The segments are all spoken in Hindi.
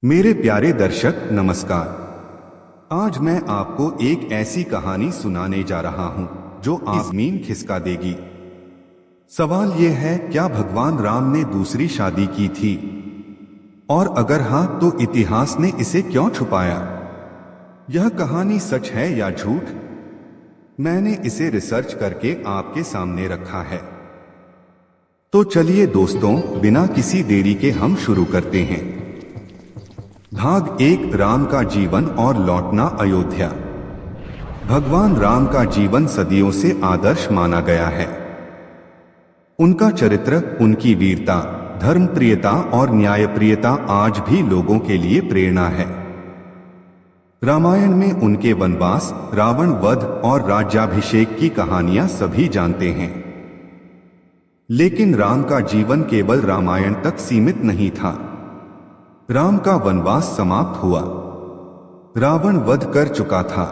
मेरे प्यारे दर्शक नमस्कार। आज मैं आपको एक ऐसी कहानी सुनाने जा रहा हूं जो आप ज़मीन खिसका देगी। सवाल यह है, क्या भगवान राम ने दूसरी शादी की थी? और अगर हां तो इतिहास ने इसे क्यों छुपाया? यह कहानी सच है या झूठ? मैंने इसे रिसर्च करके आपके सामने रखा है। तो चलिए दोस्तों, बिना किसी देरी के हम शुरू करते हैं। भाग 1, राम का जीवन और लौटना अयोध्या। भगवान राम का जीवन सदियों से आदर्श माना गया है। उनका चरित्र, उनकी वीरता, धर्मप्रियता और न्यायप्रियता आज भी लोगों के लिए प्रेरणा है। रामायण में उनके वनवास, रावण वध और राज्याभिषेक की कहानियां सभी जानते हैं। लेकिन राम का जीवन केवल रामायण तक सीमित नहीं था। राम का वनवास समाप्त हुआ, रावण वध कर चुका था,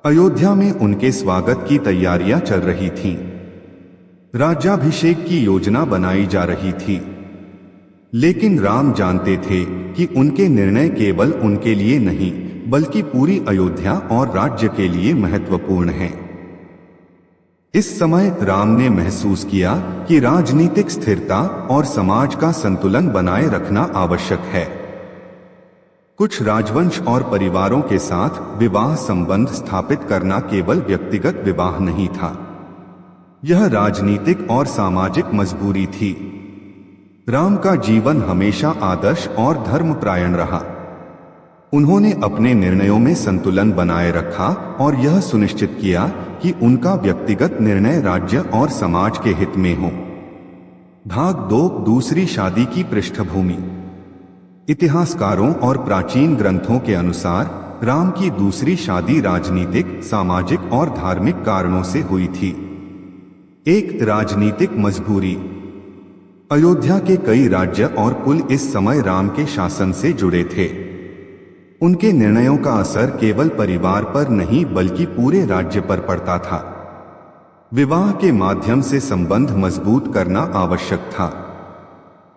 अयोध्या में उनके स्वागत की तैयारियां चल रही थीं, राज्याभिषेक की योजना बनाई जा रही थी। लेकिन राम जानते थे कि उनके निर्णय केवल उनके लिए नहीं बल्कि पूरी अयोध्या और राज्य के लिए महत्वपूर्ण हैं। इस समय राम ने महसूस किया कि राजनीतिक स्थिरता और समाज का संतुलन बनाए रखना आवश्यक है। कुछ राजवंश और परिवारों के साथ विवाह संबंध स्थापित करना केवल व्यक्तिगत विवाह नहीं था, यह राजनीतिक और सामाजिक मजबूरी थी। राम का जीवन हमेशा आदर्श और धर्मपरायण रहा। उन्होंने अपने निर्णयों में संतुलन बनाए रखा और यह सुनिश्चित किया कि उनका व्यक्तिगत निर्णय राज्य और समाज के हित में हो। भाग 2, दूसरी शादी की पृष्ठभूमि। इतिहासकारों और प्राचीन ग्रंथों के अनुसार राम की दूसरी शादी राजनीतिक, सामाजिक और धार्मिक कारणों से हुई थी। एक, राजनीतिक मजबूरी। अयोध्या के कई राज्य और कुल इस समय राम के शासन से जुड़े थे। उनके निर्णयों का असर केवल परिवार पर नहीं बल्कि पूरे राज्य पर पड़ता था। विवाह के माध्यम से संबंध मजबूत करना आवश्यक था।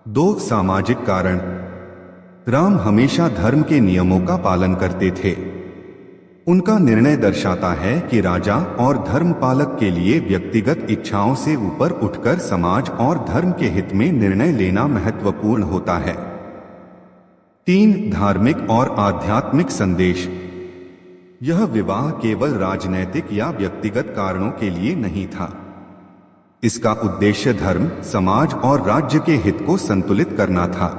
2, सामाजिक कारण। राम हमेशा धर्म के नियमों का पालन करते थे। उनका निर्णय दर्शाता है कि राजा और धर्मपालक के लिए व्यक्तिगत इच्छाओं से ऊपर उठकर समाज और धर्म के हित में निर्णय लेना महत्वपूर्ण होता है। 3, धार्मिक और आध्यात्मिक संदेश। यह विवाह केवल राजनैतिक या व्यक्तिगत कारणों के लिए नहीं था। इसका उद्देश्य धर्म, समाज और राज्य के हित को संतुलित करना था।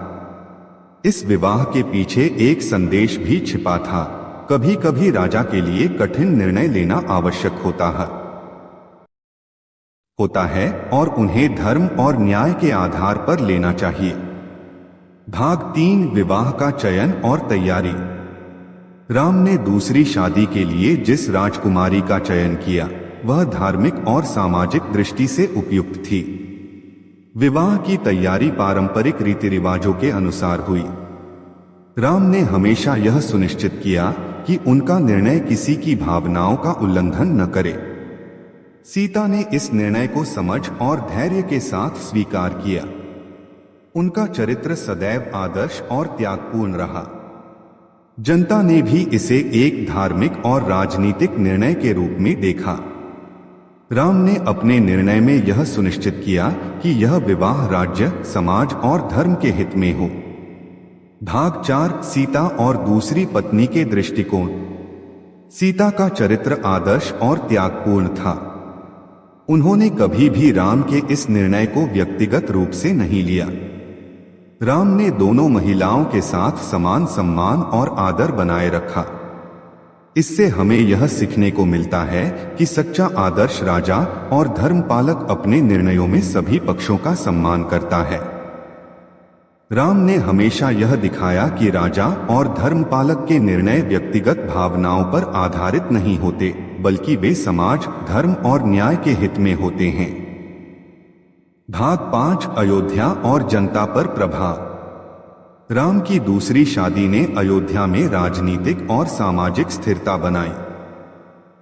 इस विवाह के पीछे एक संदेश भी छिपा था। कभी कभी राजा के लिए कठिन निर्णय लेना आवश्यक होता है और उन्हें धर्म और न्याय के आधार पर लेना चाहिए। भाग 3, विवाह का चयन और तैयारी। राम ने दूसरी शादी के लिए जिस राजकुमारी का चयन किया वह धार्मिक और सामाजिक दृष्टि से उपयुक्त थी। विवाह की तैयारी पारंपरिक रीति रिवाजों के अनुसार हुई। राम ने हमेशा यह सुनिश्चित किया कि उनका निर्णय किसी की भावनाओं का उल्लंघन न करे। सीता ने इस निर्णय को समझ और धैर्य के साथ स्वीकार किया। उनका चरित्र सदैव आदर्श और त्यागपूर्ण रहा। जनता ने भी इसे एक धार्मिक और राजनीतिक निर्णय के रूप में देखा। राम ने अपने निर्णय में यह सुनिश्चित किया कि यह विवाह राज्य, समाज और धर्म के हित में हो। भाग 4, सीता और दूसरी पत्नी के दृष्टिकोण। सीता का चरित्र आदर्श और त्यागपूर्ण था। उन्होंने कभी भी राम के इस निर्णय को व्यक्तिगत रूप से नहीं लिया। राम ने दोनों महिलाओं के साथ समान सम्मान और आदर बनाए रखा। इससे हमें यह सीखने को मिलता है कि सच्चा आदर्श राजा और धर्मपालक अपने निर्णयों में सभी पक्षों का सम्मान करता है। राम ने हमेशा यह दिखाया कि राजा और धर्मपालक के निर्णय व्यक्तिगत भावनाओं पर आधारित नहीं होते बल्कि वे समाज, धर्म और न्याय के हित में होते हैं। भाग 5, अयोध्या और जनता पर प्रभाव। राम की दूसरी शादी ने अयोध्या में राजनीतिक और सामाजिक स्थिरता बनाई।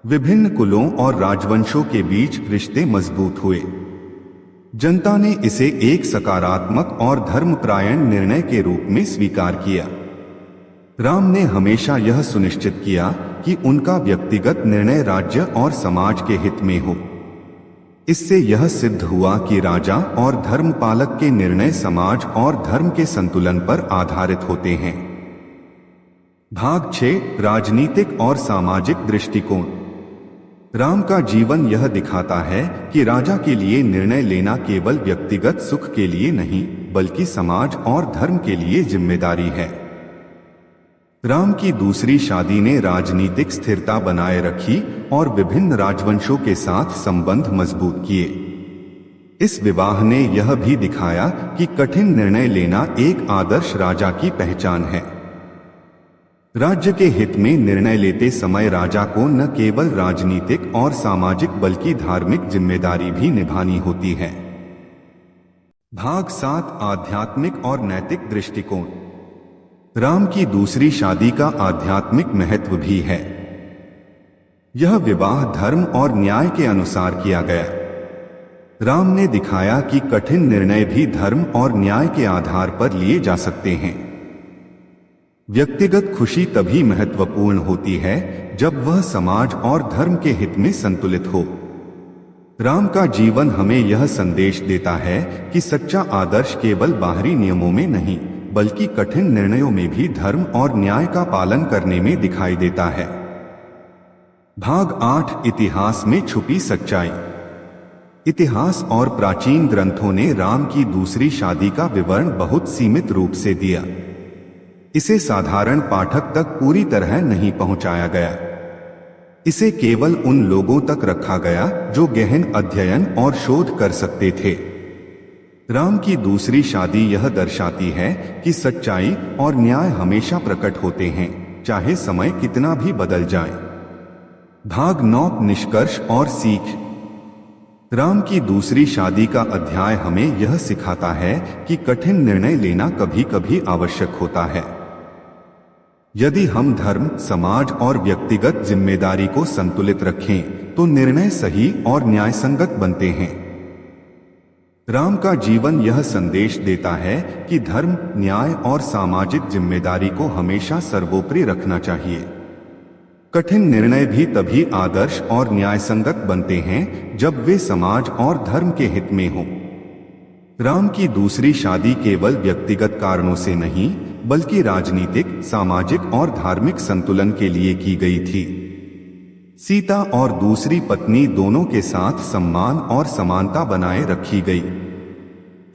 विभिन्न कुलों और राजवंशों के बीच रिश्ते मजबूत हुए। जनता ने इसे एक सकारात्मक और धर्मपरायण निर्णय के रूप में स्वीकार किया। राम ने हमेशा यह सुनिश्चित किया कि उनका व्यक्तिगत निर्णय राज्य और समाज के हित में हो। इससे यह सिद्ध हुआ कि राजा और धर्मपालक के निर्णय समाज और धर्म के संतुलन पर आधारित होते हैं। भाग 6 राजनीतिक और सामाजिक दृष्टिकोण। राम का जीवन यह दिखाता है कि राजा के लिए निर्णय लेना केवल व्यक्तिगत सुख के लिए नहीं, बल्कि समाज और धर्म के लिए जिम्मेदारी है। राम की दूसरी शादी ने राजनीतिक स्थिरता बनाए रखी और विभिन्न राजवंशों के साथ संबंध मजबूत किए। इस विवाह ने यह भी दिखाया कि कठिन निर्णय लेना एक आदर्श राजा की पहचान है। राज्य के हित में निर्णय लेते समय राजा को न केवल राजनीतिक और सामाजिक बल्कि धार्मिक जिम्मेदारी भी निभानी होती है। भाग 7 आध्यात्मिक और नैतिक दृष्टिकोण। राम की दूसरी शादी का आध्यात्मिक महत्व भी है। यह विवाह धर्म और न्याय के अनुसार किया गया। राम ने दिखाया कि कठिन निर्णय भी धर्म और न्याय के आधार पर लिए जा सकते हैं। व्यक्तिगत खुशी तभी महत्वपूर्ण होती है जब वह समाज और धर्म के हित में संतुलित हो। राम का जीवन हमें यह संदेश देता है कि सच्चा आदर्श केवल बाहरी नियमों में नहीं, बल्कि कठिन निर्णयों में भी धर्म और न्याय का पालन करने में दिखाई देता है। भाग 8 इतिहास में छुपी सच्चाई। इतिहास और प्राचीन ग्रंथों ने राम की दूसरी शादी का विवरण बहुत सीमित रूप से दिया। इसे साधारण पाठक तक पूरी तरह नहीं पहुंचाया गया। इसे केवल उन लोगों तक रखा गया जो गहन अध्ययन और शोध कर सकते थे। राम की दूसरी शादी यह दर्शाती है कि सच्चाई और न्याय हमेशा प्रकट होते हैं, चाहे समय कितना भी बदल जाए। भाग 9 निष्कर्ष और सीख। राम की दूसरी शादी का अध्याय हमें यह सिखाता है कि कठिन निर्णय लेना कभी कभी आवश्यक होता है। यदि हम धर्म, समाज और व्यक्तिगत जिम्मेदारी को संतुलित रखें तो निर्णय सही और न्यायसंगत बनते हैं। राम का जीवन यह संदेश देता है कि धर्म, न्याय और सामाजिक जिम्मेदारी को हमेशा सर्वोपरि रखना चाहिए। कठिन निर्णय भी तभी आदर्श और न्यायसंगत बनते हैं जब वे समाज और धर्म के हित में हों। राम की दूसरी शादी केवल व्यक्तिगत कारणों से नहीं, बल्कि राजनीतिक, सामाजिक और धार्मिक संतुलन के लिए की गई थी। सीता और दूसरी पत्नी दोनों के साथ सम्मान और समानता बनाए रखी गई।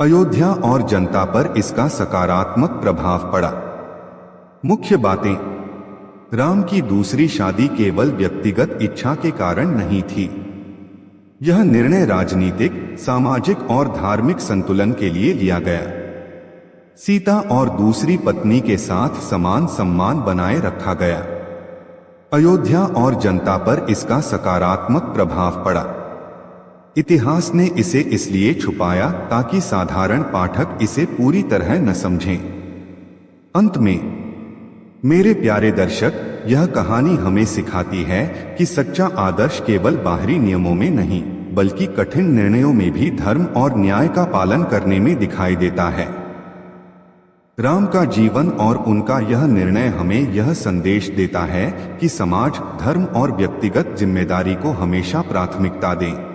अयोध्या और जनता पर इसका सकारात्मक प्रभाव पड़ा। मुख्य बातें। राम की दूसरी शादी केवल व्यक्तिगत इच्छा के कारण नहीं थी। यह निर्णय राजनीतिक, सामाजिक और धार्मिक संतुलन के लिए लिया गया। सीता और दूसरी पत्नी के साथ समान सम्मान बनाए रखा गया। अयोध्या और जनता पर इसका सकारात्मक प्रभाव पड़ा। इतिहास ने इसे इसलिए छुपाया ताकि साधारण पाठक इसे पूरी तरह न समझें। अंत में, मेरे प्यारे दर्शक, यह कहानी हमें सिखाती है कि सच्चा आदर्श केवल बाहरी नियमों में नहीं, बल्कि कठिन निर्णयों में भी धर्म और न्याय का पालन करने में दिखाई देता है। राम का जीवन और उनका यह निर्णय हमें यह संदेश देता है कि समाज, धर्म और व्यक्तिगत जिम्मेदारी को हमेशा प्राथमिकता दें।